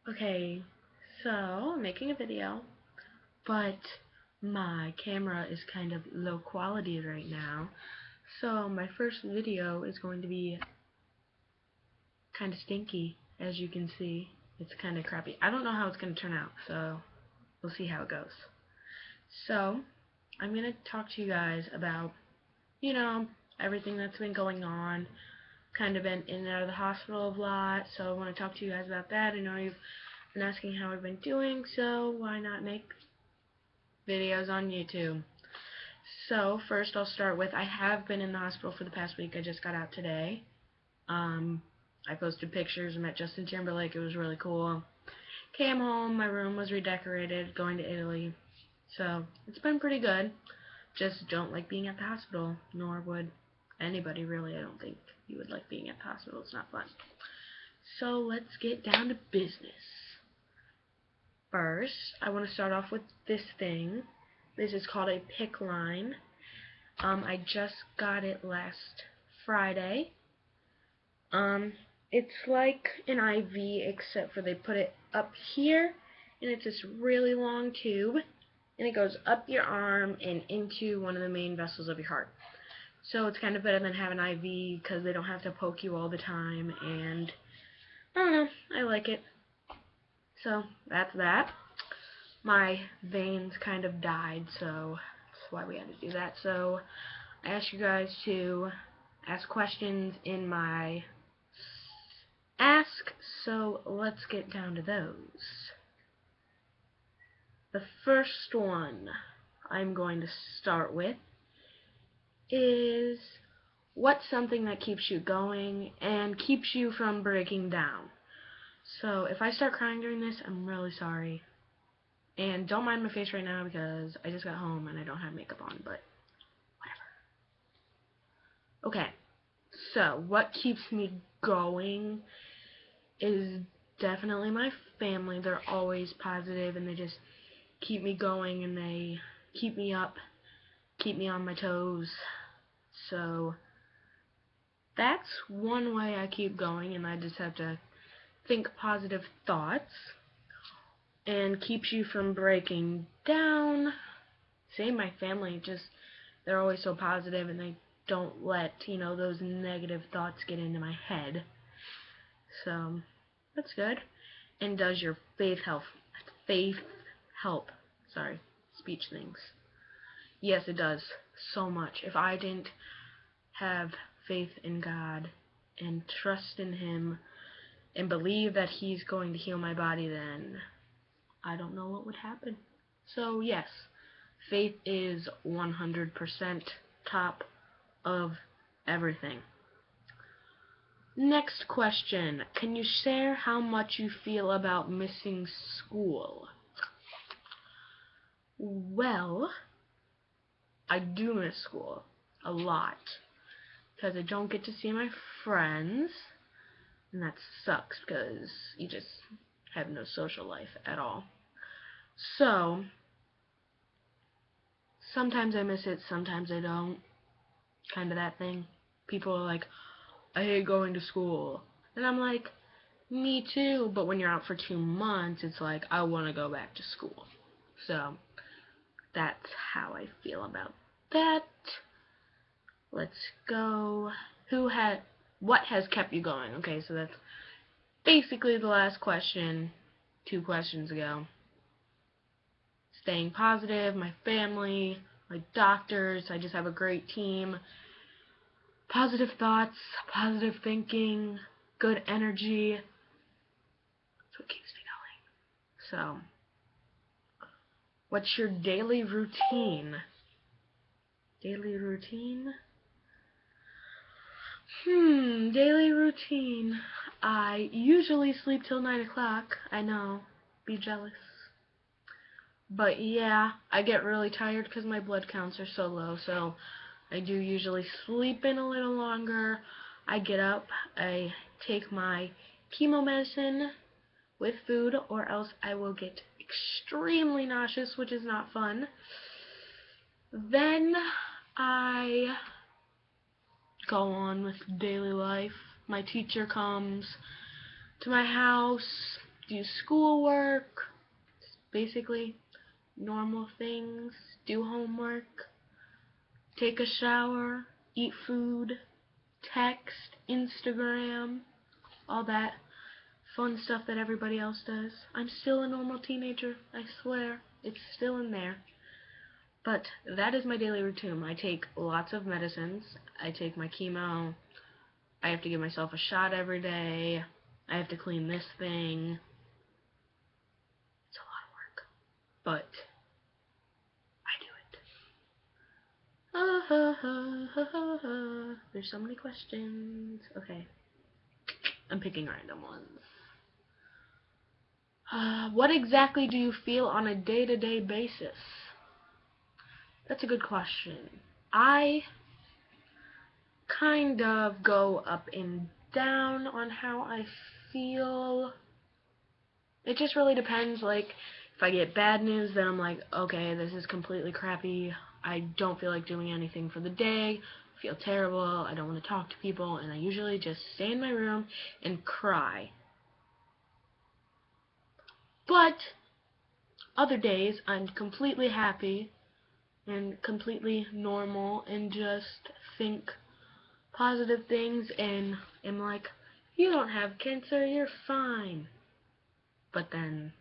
Okay, so I'm making a video, but my camera is kind of low quality right now. So my first video is going to be kind of stinky, as you can see. It's kind of crappy. I don't know how it's going to turn out, so we'll see how it goes. So I'm going to talk to you guys about, you know, everything that's been going on. Kind of been in and out of the hospital a lot, so I want to talk to you guys about that. I know you've been asking how I've been doing, so why not make videos on YouTube? So first I'll start with, I have been in the hospital for the past week. I just got out today. I posted pictures. I met Justin Timberlake. It was really cool. Came home. My room was redecorated. Going to Italy. So it's been pretty good. Just don't like being at the hospital. Nor would anybody really. I don't think you would like being at the hospital. It's not fun. So let's get down to business. First, I want to start off with this thing. This is called a PICC line. I just got it last Friday. It's like an IV, except for they put it up here, and it's this really long tube, and it goes up your arm and into one of the main vessels of your heart. So it's kind of better than having an IV, because they don't have to poke you all the time, and I don't know, I like it. So that's that. My veins kind of died, so that's why we had to do that. So I asked you guys to ask questions in my ask, so let's get down to those. The first one I'm going to start with is, what's something that keeps you going and keeps you from breaking down? So if I start crying during this, I'm really sorry. And don't mind my face right now because I just got home and I don't have makeup on, but whatever. Okay, so what keeps me going is definitely my family. They're always positive and they just keep me going and they keep me up, keep me on my toes. So that's one way I keep going, and I just have to think positive thoughts. And keeps you from breaking down. Same my family, just they're always so positive and they don't let, those negative thoughts get into my head. So that's good. And does your faith help? Sorry, speech things. Yes, it does so much. If I didn't have faith in God and trust in Him and believe that He's going to heal my body, then I don't know what would happen. So yes, faith is 100% top of everything. Next question. Can you share how much you feel about missing school? Well, I do miss school a lot because I don't get to see my friends, and that sucks because you just have no social life at all. So sometimes I miss it, sometimes I don't. Kind of that thing. People are like, I hate going to school. And I'm like, me too. But when you're out for 2 months, it's like, I want to go back to school. So that's how I feel about that. Let's go. What has kept you going? Okay, so that's basically the last question 2 questions ago. Staying positive, my family, my doctors. I just have a great team. Positive thoughts, positive thinking, good energy. That's what keeps me going. So, what's your daily routine? Daily routine? Daily routine. I usually sleep till 9 o'clock. I know. Be jealous. But yeah, I get really tired because my blood counts are so low, so I do usually sleep in a little longer. I get up, I take my chemo medicine with food, or else I will get extremely nauseous, which is not fun. Then I go on with daily life. My teacher comes to my house, do schoolwork, basically normal things, do homework, take a shower, eat food, text, Instagram, all that fun stuff that everybody else does. I'm still a normal teenager, I swear. It's still in there. But that is my daily routine. I take lots of medicines. I take my chemo. I have to give myself a shot every day. I have to clean this thing. It's a lot of work. But I do it. There's so many questions. Okay. I'm picking random ones. What exactly do you feel on a day-to-day basis? That's a good question. I kind of go up and down on how I feel. It just really depends. Like, if I get bad news, then I'm like, okay, this is completely crappy. I don't feel like doing anything for the day. I feel terrible. I don't want to talk to people. And I usually just stay in my room and cry. But other days, I'm completely happy and completely normal and just think positive things and am like, you don't have cancer, you're fine. But then,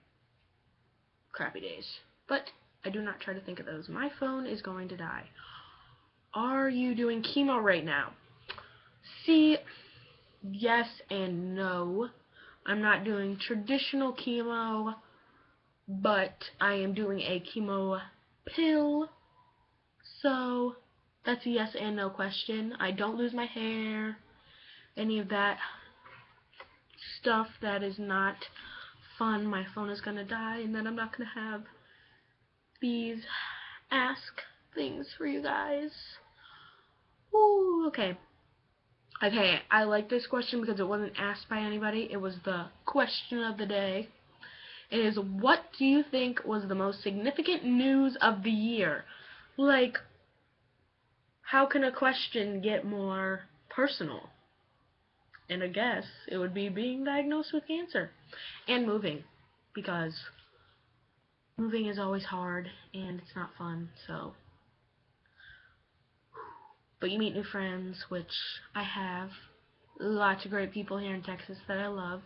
crappy days. But I do not try to think of those. My phone is going to die. Are you doing chemo right now? See, yes and no. I'm not doing traditional chemo, but I am doing a chemo pill. So, that's a yes and no question. I don't lose my hair, any of that stuff that is not fun. My phone is gonna die, and then I'm not gonna have these ask things for you guys. Ooh, okay. Okay, I like this question because it wasn't asked by anybody. It was the question of the day. It is, what do you think was the most significant news of the year? Like, how can a question get more personal? And I guess it would be being diagnosed with cancer. And moving. Because moving is always hard and it's not fun, so. But you meet new friends, which I have. Lots of great people here in Texas that I love.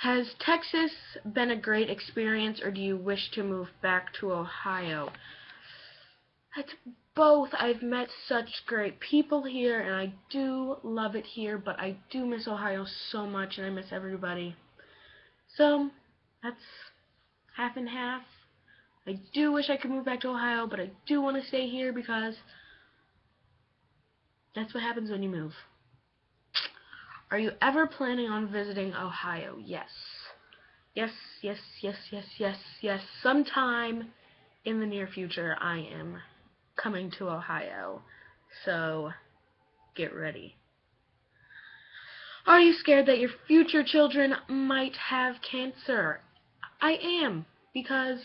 Has Texas been a great experience, or do you wish to move back to Ohio? That's both. I've met such great people here, and I do love it here, but I do miss Ohio so much, and I miss everybody. So, that's half and half. I do wish I could move back to Ohio, but I do want to stay here because that's what happens when you move. Are you ever planning on visiting Ohio? Yes. Yes, yes, yes, yes, yes, yes. Sometime in the near future, I am coming to Ohio. So, get ready. Are you scared that your future children might have cancer? I am, because,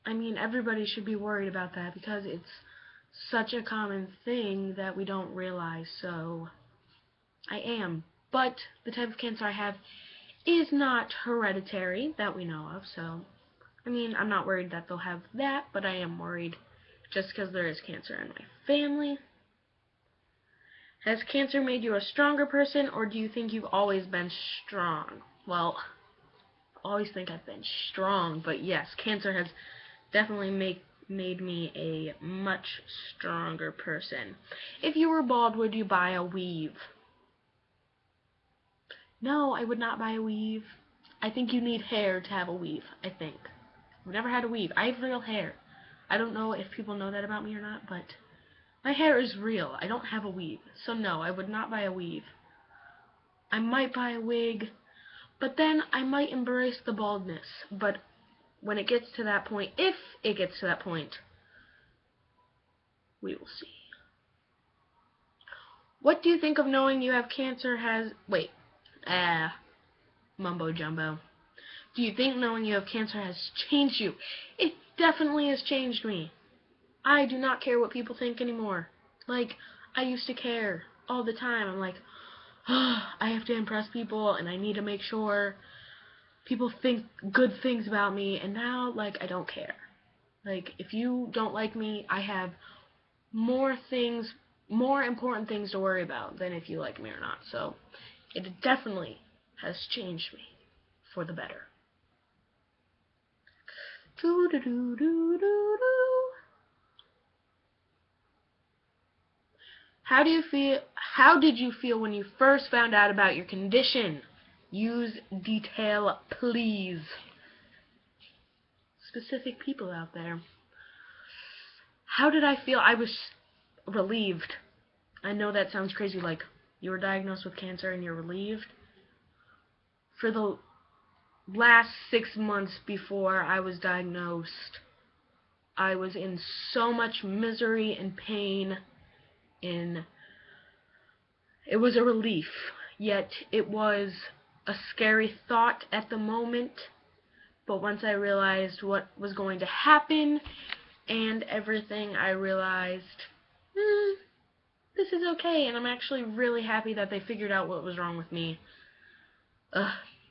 I mean, everybody should be worried about that because it's such a common thing that we don't realize, so I am. But the type of cancer I have is not hereditary that we know of, so I mean, I'm not worried that they'll have that, but I am worried just because there is cancer in my family. Has cancer made you a stronger person, or do you think you've always been strong? Well, I always think I've been strong, but yes, cancer has definitely made me a much stronger person. If you were bald, would you buy a weave? No, I would not buy a weave. I think you need hair to have a weave, I think. I've never had a weave. I have real hair. I don't know if people know that about me or not, but my hair is real. I don't have a weave. So no, I would not buy a weave. I might buy a wig, but then I might embrace the baldness. But when it gets to that point, if it gets to that point, we will see. What do you think of knowing you have cancer has... Wait. Mumbo jumbo. Do you think knowing you have cancer has changed you? It definitely has changed me. I do not care what people think anymore. Like, I used to care all the time. I'm like, oh, I have to impress people, and I need to make sure people think good things about me, and now, like, I don't care. Like, if you don't like me, I have more important things to worry about than if you like me or not. So, it definitely has changed me for the better. How did you feel when you first found out about your condition? Use detail, please. Specific people out there. How did I feel? I was relieved. I know that sounds crazy, like you were diagnosed with cancer and you're relieved. For the last 6 months before I was diagnosed, I was in so much misery and pain, and it was a relief, yet it was a scary thought at the moment. But once I realized what was going to happen and everything, I realized, this is okay, and I'm actually really happy that they figured out what was wrong with me.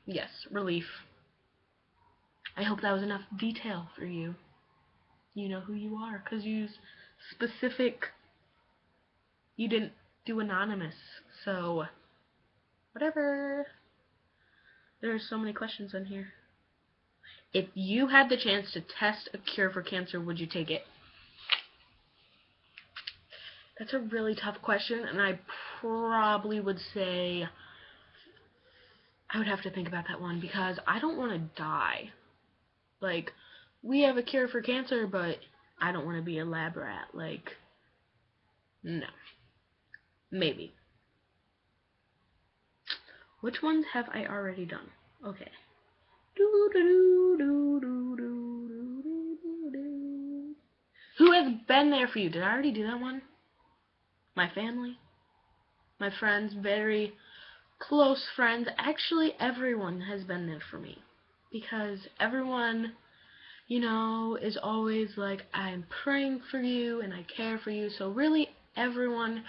Yes, relief. I hope that was enough detail for you. You know who you are, because you didn't do anonymous, so whatever. There are so many questions in here. If you had the chance to test a cure for cancer, would you take it? That's a really tough question, and I probably would say I would have to think about that one, because I don't want to die. Like, we have a cure for cancer, but I don't want to be a lab rat. Like, no. Maybe. Which ones have I already done? Okay. Who has been there for you? Did I already do that one? My family? My friends, very close friends. Actually, everyone has been there for me. Because everyone, you know, is always like, I'm praying for you and I care for you. So really, everyone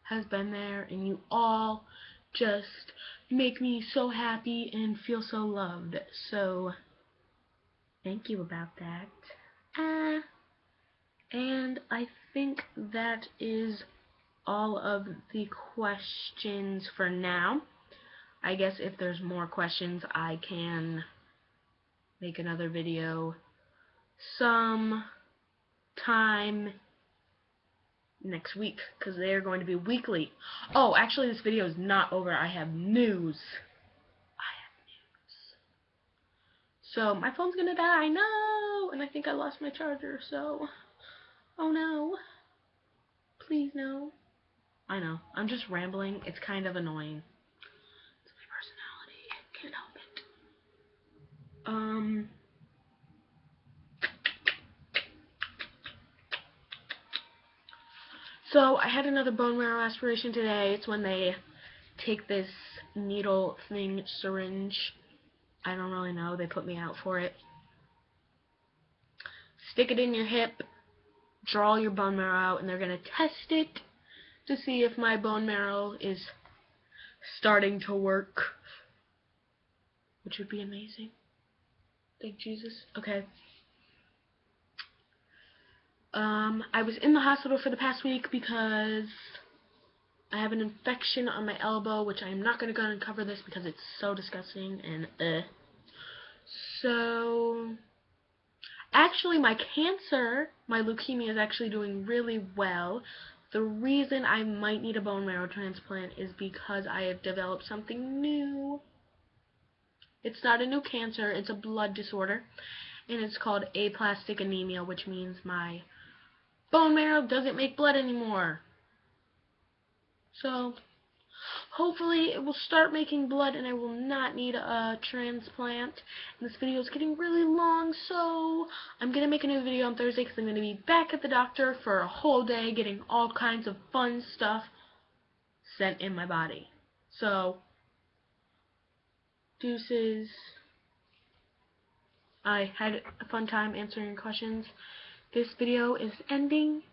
has been there, and you all just make me so happy and feel so loved. So, thank you about that. And I think that is all of the questions for now. I guess if there's more questions, I can make another video some time next week, because they're going to be weekly. Oh, actually, this video is not over. I have news. So, my phone's gonna die. No! And I think I lost my charger, so... Oh, no. Please, no. I know. I'm just rambling. It's kind of annoying. It's my personality. Can't help it. So, I had another bone marrow aspiration today. It's when they take this needle thing, syringe. I don't really know. They put me out for it. Stick it in your hip. Draw your bone marrow out, and they're going to test it to see if my bone marrow is starting to work, which would be amazing. Thank Jesus. Okay. I was in the hospital for the past week because I have an infection on my elbow, which I'm not going to go and cover this because it's so disgusting and So, actually, my cancer, my leukemia, is actually doing really well. The reason I might need a bone marrow transplant is because I have developed something new. It's not a new cancer, it's a blood disorder, and it's called aplastic anemia, which means my bone marrow doesn't make blood anymore. So, hopefully it will start making blood and I will not need a transplant. And this video is getting really long, so I'm going to make a new video on Thursday because I'm going to be back at the doctor for a whole day getting all kinds of fun stuff sent in my body. So, deuces. I had a fun time answering questions. This video is ending.